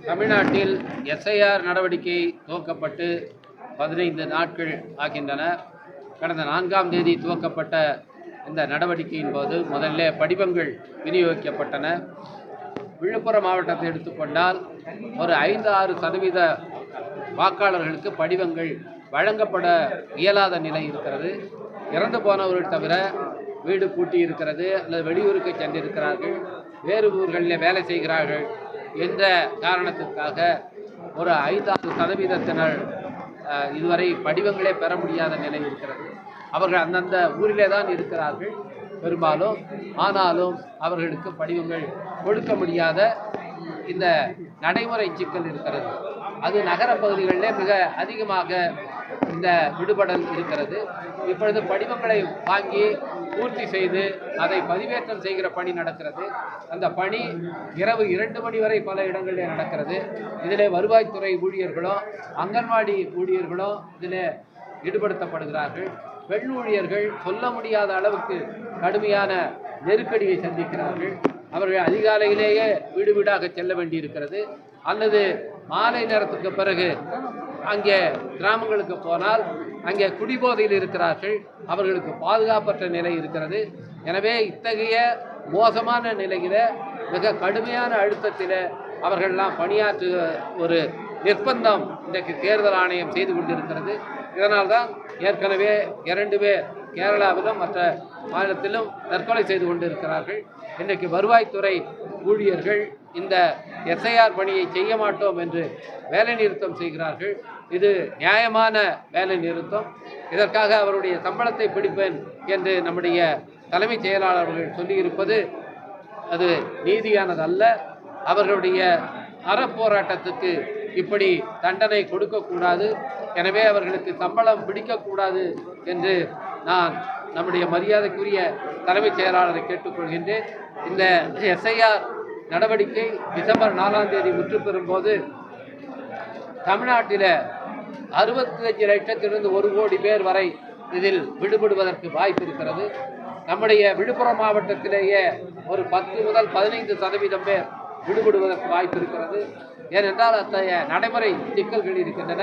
தமிழ்நாட்டில் எஸ்ஐஆர் நடவடிக்கை துவக்கப்பட்டு 15 நாட்கள் ஆகின்றன. கடந்த 4ஆம் தேதி துவக்கப்பட்ட இந்த நடவடிக்கையின் போது முதல்ல படிவங்கள் விநியோகிக்கப்பட்டன. விழுப்புரம் மாவட்டத்தை எடுத்துக்கொண்டால் ஒரு 5-6% வாக்காளர்களுக்கு படிவங்கள் வழங்கப்பட இயலாத நிலை இருக்கிறது. இறந்து போனவர்கள் தவிர வீடு பூட்டி இருக்கிறது அல்லது வெளியூருக்கு சென்றிருக்கிறார்கள், வேறு ஊர்களில் வேலை செய்கிறார்கள் என்ற காரணத்திற்காக ஒரு 5-6% இதுவரை படிவங்களே பெற முடியாத நிலை இருக்கிறது. அவர்கள் அந்தந்த ஊரிலே தான் இருக்கிறார்கள் பெரும்பாலும். ஆனாலும் அவர்களுக்கு படிவங்கள் கொடுக்க முடியாத இந்த நடைமுறை சிக்கல் இருக்கிறது. அது நகர பகுதிகளிலே மிக அதிகமாக இந்த விடுபடல் இருக்கிறது. இப்பொழுது படிவங்களை வாங்கி பூர்த்தி செய்து அதை பதிவேற்றம் செய்கிற பணி நடக்கிறது. அந்த பணி இரவு 2 மணி வரை பல இடங்களில் நடக்கிறது. இதில் வருவாய்த்துறை ஊழியர்களும் அங்கன்வாடி ஊழியர்களும் இதில் ஈடுபடுத்தப்படுகிறார்கள். பெண் ஊழியர்கள் சொல்ல முடியாத அளவுக்கு கடுமையான நெருக்கடியை சந்திக்கிறார்கள். அவர்கள் அதிகாலையிலேயே வீடு வீடாக செல்ல வேண்டியிருக்கிறது, அல்லது மாலை நேரத்துக்கு பிறகு அங்கே கிராமங்களுக்கு போனால் அங்கே குடிபோதையில் இருக்கிறார்கள். அவர்களுக்கு பாதுகாப்பற்ற நிலை இருக்கிறது. எனவே இத்தகைய மோசமான நிலையில் மிக கடுமையான அழுத்தத்தில் அவர்களெல்லாம் பணியாற்று ஒரு நிர்பந்தம் இன்றைக்கு தேர்தல் ஆணையம் செய்து கொண்டிருக்கிறது. இதனால்தான் ஏற்கனவே 2 பேர் கேரளாவிலும் மற்ற மாநிலத்திலும் தற்கொலை செய்து கொண்டிருக்கிறார்கள். இன்றைக்கு வருவாய்த்துறை ஊழியர்கள் இந்த எஸ்ஐஆர் பணியை செய்ய மாட்டோம் என்று வேலை நிறுத்தம் செய்கிறார்கள். இது நியாயமான வேலை நிறுத்தம். இதற்காக அவருடைய சம்பளத்தை பிடிப்பேன் என்று நம்முடைய தலைமைச் செயலாளர்கள் சொல்லியிருப்பது அது நீதியானதல்ல. அவர்களுடைய அறப்போராட்டத்துக்கு இப்படி தண்டனை கொடுக்கக்கூடாது. எனவே அவர்களுக்கு சம்பளம் பிடிக்கக்கூடாது என்று நான் நம்முடைய மரியாதைக்குரிய தலைமைச் செயலாளரை கேட்டுக்கொள்கின்றேன். இந்த எஸ்ஐஆர் நடவடிக்கை டிசம்பர் 4ஆம் தேதி முற்று பெறும்போது தமிழ்நாட்டில் 65 லட்சத்திலிருந்து 1 கோடி பேர் வரை இதில் விடுபடுவதற்கு வாய்ப்பு இருக்கிறது. நம்முடைய விழுப்புரம் மாவட்டத்திலேயே ஒரு 10 முதல் 15% பேர் விடுபடுவதற்கு வாய்ப்பு இருக்கிறது. ஏனென்றால் அத்தகைய நடைமுறை சிக்கல்கள் இருக்கின்றன.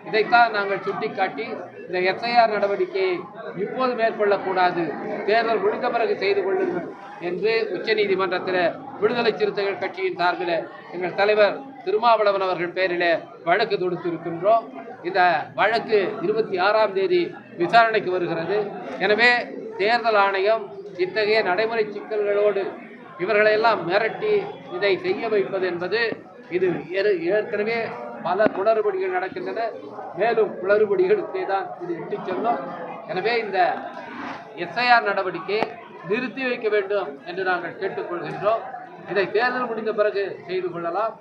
இதைத்தான் நாங்கள் சுட்டிக்காட்டி இந்த எஸ்ஐஆர் நடவடிக்கையை இப்போது மேற்கொள்ளக்கூடாது, தேர்தல் முடிந்த பிறகு செய்து கொள்ளுங்கள் என்று உச்சநீதிமன்றத்தில் விடுதலை சிறுத்தைகள் கட்சியின் சார்பில் எங்கள் தலைவர் திருமாவளவன் அவர்கள் பேரில் வழக்கு தொடுத்திருக்கின்றோம். இந்த வழக்கு 26ஆம் தேதி விசாரணைக்கு வருகிறது. எனவே தேர்தல் ஆணையம் இத்தகைய நடைமுறை சிக்கல்களோடு இவர்களையெல்லாம் மிரட்டி இதை செய்ய வைப்பது என்பது இது ஏற்கனவே பல குளறுபடிகள் நடக்கின்றன. மேலும் குளறுபடிகளுக்கு தான் இது இட்டு செல்லும். எனவே இந்த எஸ்ஐஆர் நடவடிக்கையை நிறுத்தி வைக்க வேண்டும் என்று நாங்கள் கேட்டுக்கொள்கின்றோம். இதை தேர்தல் முடிந்த பிறகு செய்து கொள்ளலாம்.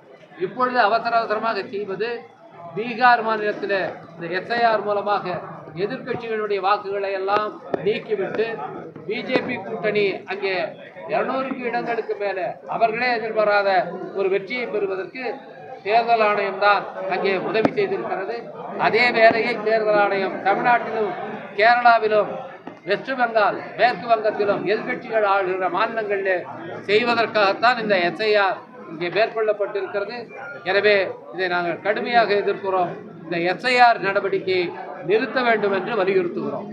இப்பொழுது அவசரமாக செய்வது பீகார் மாநிலத்தில் இந்த எஸ்ஐஆர் மூலமாக எதிர்க்கட்சிகளுடைய வாக்குகளை எல்லாம் நீக்கிவிட்டு பிஜேபி கூட்டணி அங்கே 200 இடங்களுக்கு மேலே அவர்களே எதிர்பாராத ஒரு வெற்றியை பெறுவதற்கு தேர்தல் ஆணையம் தான் அங்கே உதவி செய்திருக்கிறது. அதே வேலையை தேர்தல் ஆணையம் தமிழ்நாட்டிலும் கேரளாவிலும் வெஸ்ட் பெங்கால் மேற்கு வங்கத்திலும் எதிர்க்கட்சிகள் ஆளுகிற மாநிலங்களில் செய்வதற்காகத்தான் இந்த எஸ்ஐஆர் இங்கே மேற்கொள்ளப்பட்டிருக்கிறது. எனவே இதை நாங்கள் கடுமையாக எதிர்க்கிறோம். இந்த எஸ்ஐஆர் நடவடிக்கையை நிறுத்த வேண்டும் என்று வலியுறுத்துகிறோம்.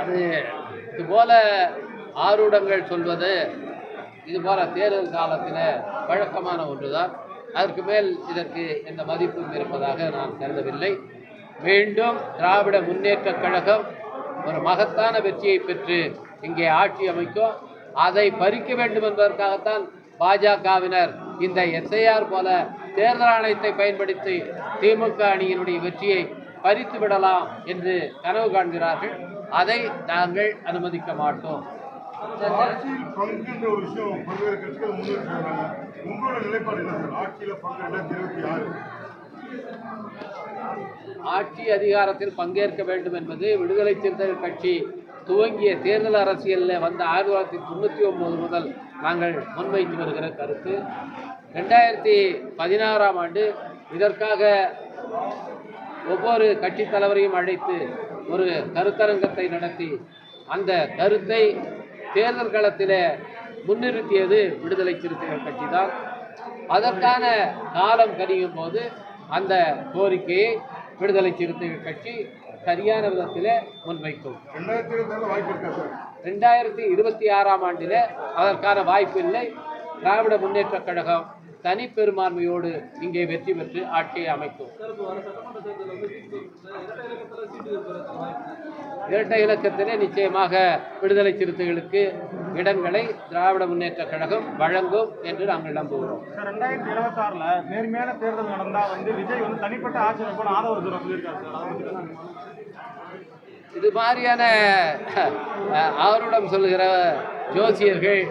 அது இதுபோல ஆரூடங்கள் சொல்வது இதுபோல தேர்தல் காலத்தில் வழக்கமான ஒன்றுதான். அதற்கு மேல் இதற்கு எந்த மதிப்பும் இருப்பதாக நான் கருதவில்லை. மீண்டும் திராவிட முன்னேற்ற கழகம் ஒரு மகத்தான வெற்றியை பெற்று இங்கே ஆட்சி அமைக்கும். அதை பறிக்க வேண்டும் என்பதற்காகத்தான் பாஜகவினர் இந்த எஸ்ஐஆர் போல தேர்தல் ஆணையத்தை பயன்படுத்தி திமுக அணியினுடைய வெற்றியை பறித்து விடலாம் என்று கனவு காண்கிறார்கள். அதை நாங்கள் அனுமதிக்க மாட்டோம். ஆட்சி அதிகாரத்தில் பங்கேற்க வேண்டும் என்பது விடுதலை சிறுத்தைகள் கட்சி துவங்கிய தேர்தல் அரசியலில் வந்த 1999 முதல் நாங்கள் முன்வைத்து வருகிற கருத்து. 2016ஆம் ஆண்டு இதற்காக ஒவ்வொரு கட்சி தலைவரையும் அழைத்து ஒரு கருத்தரங்கத்தை நடத்தி அந்த கருத்தை தேர்தல் களத்தில் முன்னிறுத்தியது விடுதலை சிறுத்தைகள் கட்சி தான். அதற்கான காலம் கனியும் போது அந்த கோரிக்கையை விடுதலை சிறுத்தைகள் கட்சி சரியான விதத்தில் முன்வைக்கும். 2026ஆம் ஆண்டில் அதற்கான வாய்ப்பு இல்லை. திராவிட முன்னேற்ற கழகம் தனிப்பெரும்பான்மையோடு இங்கே வெற்றி பெற்று ஆட்சியை அமைக்கும். இரட்டை இலக்கத்திலே நிச்சயமாக விடுதலை சிறுத்தைகளுக்கு இடங்களை திராவிட முன்னேற்ற கழகம் வழங்கும் என்று நாங்கள் நம்புகிறோம். 2026ல் நேர்மையான தேர்தல் நடந்தால் விஜய் தனிப்பட்ட ஆட்சி ஆதரவு சொல்லியிருக்காரு. இது மாதிரியான ஆருடம் சொல்லுகிற ஜோசியர்கள்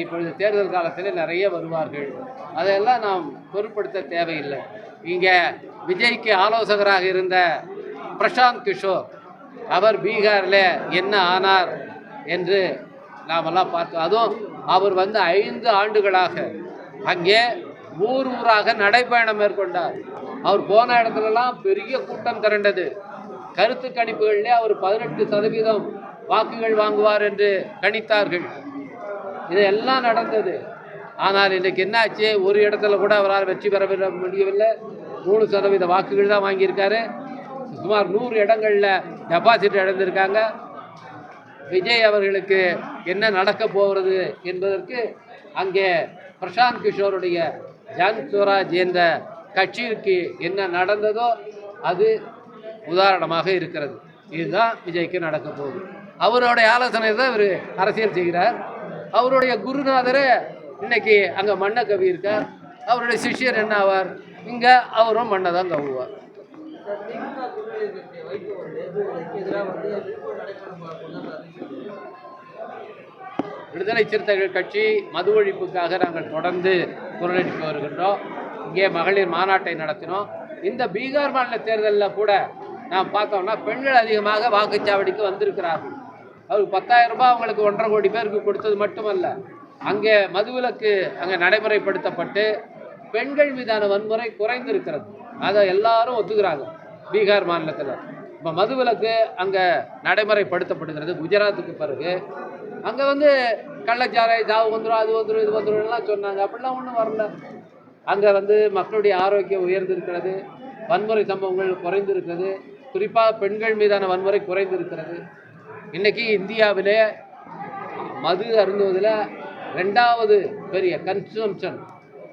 இப்பொழுது தேர்தல் காலத்தில் நிறைய வருவார்கள். அதையெல்லாம் நாம் பொருட்படுத்த தேவையில்லை. இங்கே விஜய்க்கு ஆலோசகராக இருந்த பிரசாந்த் கிஷோர் அவர் பீகாரில் என்ன ஆனார் என்று நாமெல்லாம் பார்த்தோம். அதுவும் அவர் 5 ஆண்டுகளாக அங்கே ஊராக நடைப்பயணம் மேற்கொண்டார். அவர் போன இடத்துலலாம் பெரிய கூட்டம் திரண்டது. கருத்து கணிப்புகளிலே அவர் 18% வாக்குகள் வாங்குவார் என்று கணித்தார்கள். இதெல்லாம் நடந்தது. ஆனால் இன்றைக்கு என்னாச்சு, ஒரு இடத்துல கூட அவரால் வெற்றி பெற முடியவில்லை. 3% வாக்குகள் தான் வாங்கியிருக்காரு. சுமார் 100 இடங்களில் டெபாசிட் இழந்திருக்காங்க. விஜய் அவர்களுக்கு என்ன நடக்க போகிறது என்பதற்கு அங்கே பிரசாந்த் கிஷோருடைய ஜன் ஸ்வராஜ் என்ற கட்சிக்கு என்ன நடந்ததோ அது உதாரணமாக இருக்கிறது. இதுதான் விஜய்க்கு நடக்க போகுது. அவருடைய ஆலோசனை தான் இவர் அரசியல் செய்கிறார். அவருடைய குருநாதர் இன்னைக்கு அங்கே மண்ணை கவி இருக்கார். அவருடைய சிஷ்யர் என்ன ஆவார்? இங்கே அவரும் மண்ணை தான் கவுவார். விடுதலை சிறுத்தைகள் கட்சி மது ஒழிப்புக்காக நாங்கள் தொடர்ந்து குரலெடுத்து வருகின்றோம். இங்கே மகளிர் மாநாட்டை நடத்தினோம். இந்த பீகார் மாநில தேர்தலில் கூட நாம் பார்த்தோம்னா பெண்கள் அதிகமாக வாக்குச்சாவடிக்கு வந்திருக்கிறார்கள். அவருக்கு 10,000 ரூபாய் அவங்களுக்கு 1.5 கோடி பேருக்கு கொடுத்தது மட்டுமல்ல, அங்கே மதுவிலக்கு அங்கே நடைமுறைப்படுத்தப்பட்டு பெண்கள் மீதான வன்முறை குறைந்திருக்கிறது. அதை எல்லாரும் ஒத்துக்கிறாங்க. பீகார் மாநிலத்தில் இப்போ மதுவிலக்கு அங்கே நடைமுறைப்படுத்தப்படுகிறது. குஜராத்துக்கு பிறகு அங்கே கள்ளச்சாராய சாவு வந்துடும், அது வந்துடும், இது வந்துடும்லாம் சொன்னாங்க. அப்படிலாம் ஒன்றும் வரல. அங்கே மக்களுடைய ஆரோக்கியம் உயர்ந்திருக்கிறது. வன்முறை சம்பவங்கள் குறைந்திருக்கிறது. குறிப்பாக பெண்கள் மீதான வன்முறை குறைந்திருக்கிறது. இன்றைக்கி இந்தியாவிலே மது அருந்துவதில் 2வது பெரிய கன்சம்ஷன்,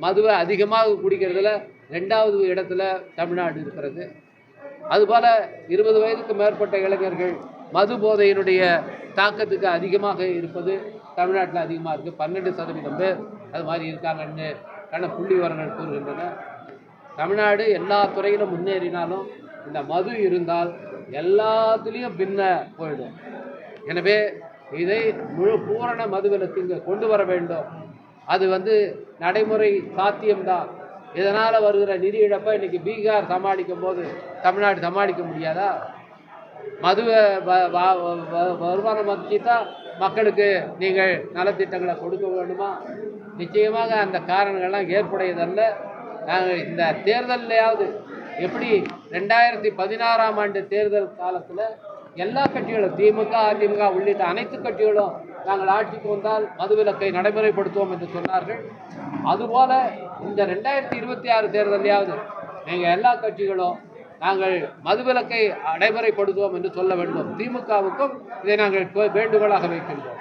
மதுவை அதிகமாக குடிக்கிறதுல 2வது இடத்துல தமிழ்நாடு இருக்கிறது. அதுபோல் 20 வயதுக்கு மேற்பட்ட இளைஞர்கள் மது போதையினுடைய தாக்கத்துக்கு அதிகமாக இருப்பது தமிழ்நாட்டில் அதிகமாக இருக்குது. 12% பேர் அது மாதிரி இருக்காங்கன்னு புள்ளி விவரங்கள் கூறுகின்றன. தமிழ்நாடு எல்லா துறையிலும் முன்னேறினாலும் இந்த மது இருந்தால் எல்லாத்துலேயும் பின்ன போயிடும். எனவே இதை பூரண மதுவிலக்கு இங்கே கொண்டு வர வேண்டும். அது நடைமுறை சாத்தியம்தான். இதனால் வருகிற நிதி இழப்பை இன்றைக்கி பீகார் சமாளிக்கும் போது தமிழ்நாடு சமாளிக்க முடியாதா? மதுவை வருமானம் வச்சு தான் மக்களுக்கு நீங்கள் நலத்திட்டங்களை கொடுக்க வேண்டுமா? நிச்சயமாக அந்த காரணங்கள்லாம் ஏற்புடையதல்ல. நாங்கள் இந்த தேர்தலையாவது எப்படி 2016ஆம் ஆண்டு தேர்தல் காலத்தில் எல்லா கட்சிகளும் திமுக, அதிமுக உள்ளிட்ட அனைத்து கட்சிகளும் நாங்கள் ஆட்சிக்கு வந்தால் மதுவிலக்கை நடைமுறைப்படுத்துவோம் என்று சொன்னார்கள். அதுபோல் இந்த 2026 தேர்தலையாவது நீங்கள் எல்லா கட்சிகளும் நாங்கள் மதுவிலக்கை நடைமுறைப்படுத்துவோம் என்று சொல்ல வேண்டும். திமுகவுக்கும் இதை நாங்கள் வேண்டுகோளாக வைக்கின்றோம்.